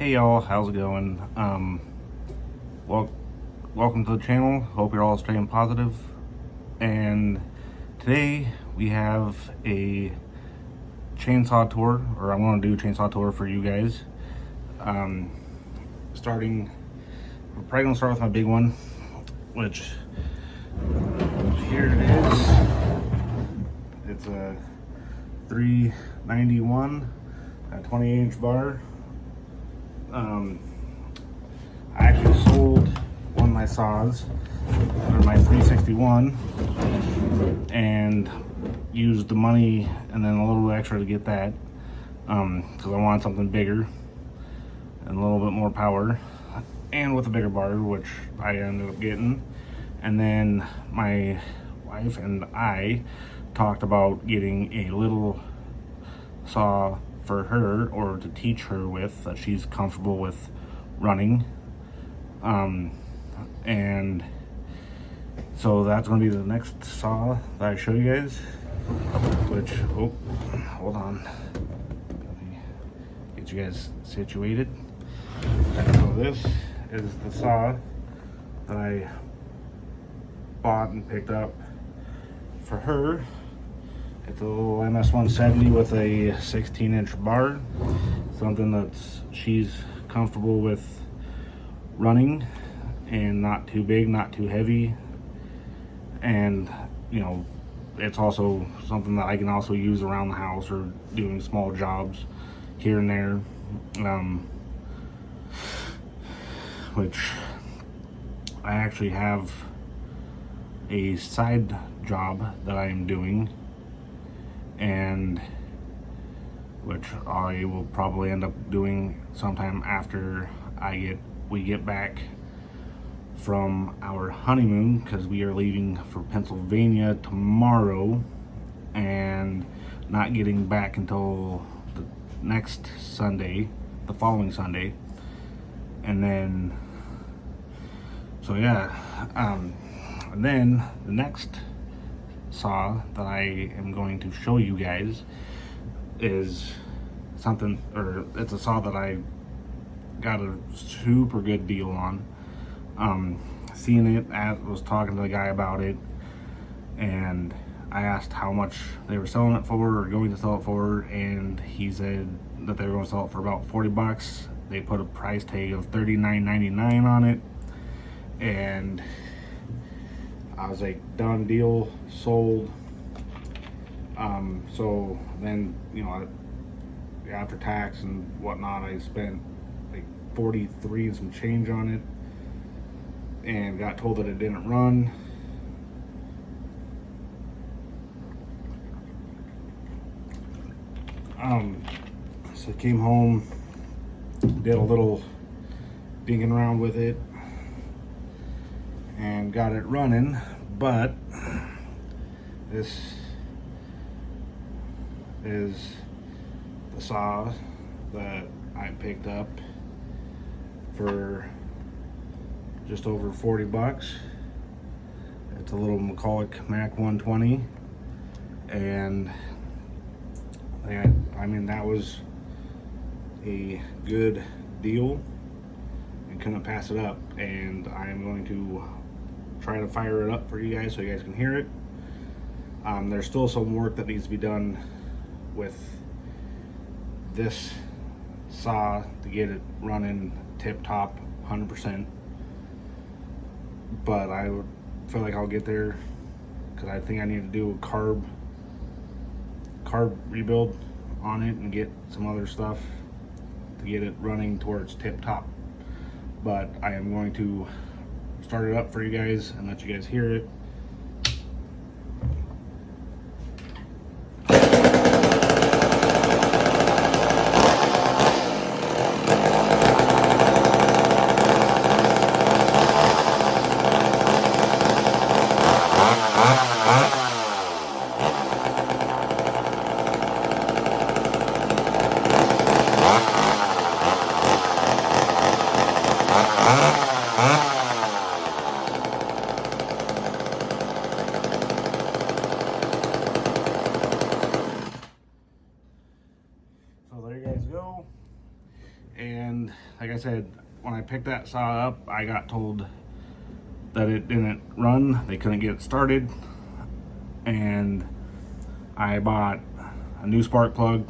Hey y'all, how's it going? Well, welcome to the channel. Hope you're all staying positive. And today we have a chainsaw tour, or I'm going to do a chainsaw tour for you guys. We're probably going to start with my big one, which here it is. It's a 391, a 28-inch bar. I actually sold one of my saws, or my 361, and used the money and then a little extra to get that, because I wanted something bigger and a little bit more power, and with a bigger bar, which I ended up getting. And then my wife and I talked about getting a little saw for her, or to teach her with, that she's comfortable with running. And so that's going to be the next saw that I show you guys, which, oh, hold on, let me get you guys situated. So this is the saw that I bought and picked up for her. It's a little MS-170 with a 16-inch bar, something that she's comfortable with running, and not too big, not too heavy. And you know, it's also something that I can also use around the house or doing small jobs here and there, which I actually have a side job that I am doing, and which I will probably end up doing sometime after we get back from our honeymoon, because we are leaving for Pennsylvania tomorrow and not getting back until the next Sunday, the following Sunday. And then, so yeah, and then the next saw that I am going to show you guys is something, or it's a saw that I got a super good deal on. Seeing it, I was talking to the guy about it, and I asked how much they were selling it for, or going to sell it for, and he said that they were going to sell it for about 40 bucks. They put a price tag of $39.99 on it, and I was like, done deal, sold. So then, you know, after tax and whatnot, I spent like 43 and some change on it, and got told that it didn't run. So I came home, did a little digging around with it, and got it running. But this is the saw that I picked up for just over 40 bucks. It's a little McCulloch Mac 120, and I mean, that was a good deal, and couldn't pass it up. And I'm going to try to fire it up for you guys so you guys can hear it. There's still some work that needs to be done with this saw to get it running tip top 100%, but I would feel like I'll get there, because I think I need to do a carb rebuild on it and get some other stuff to get it running towards tip top. But I am going to start it up for you guys and let you guys hear it. And like I said, when I picked that saw up, I got told that it didn't run, they couldn't get it started, and I bought a new spark plug,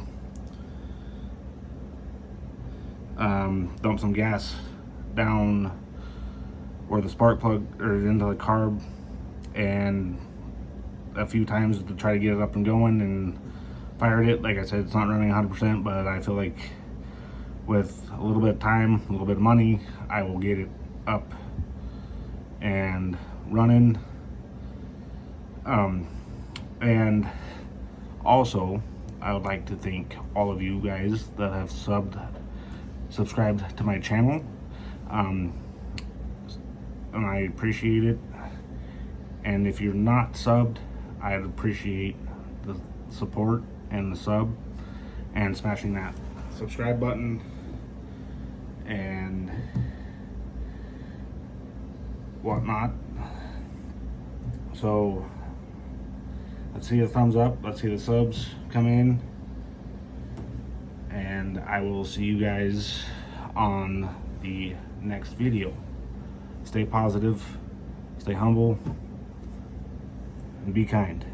dumped some gas down where the spark plug or into the carb, and a few times to try to get it up and going, and fired it. Like I said, it's not running 100%, but I feel like with a little bit of time, a little bit of money, I will get it up and running. And also, I would like to thank all of you guys that have subscribed to my channel, and I appreciate it. And if you're not subbed, I'd appreciate the support and the sub, and smashing that subscribe button, and whatnot. So let's see the thumbs up, let's see the subs come in, and I will see you guys on the next video. Stay positive, stay humble, and be kind.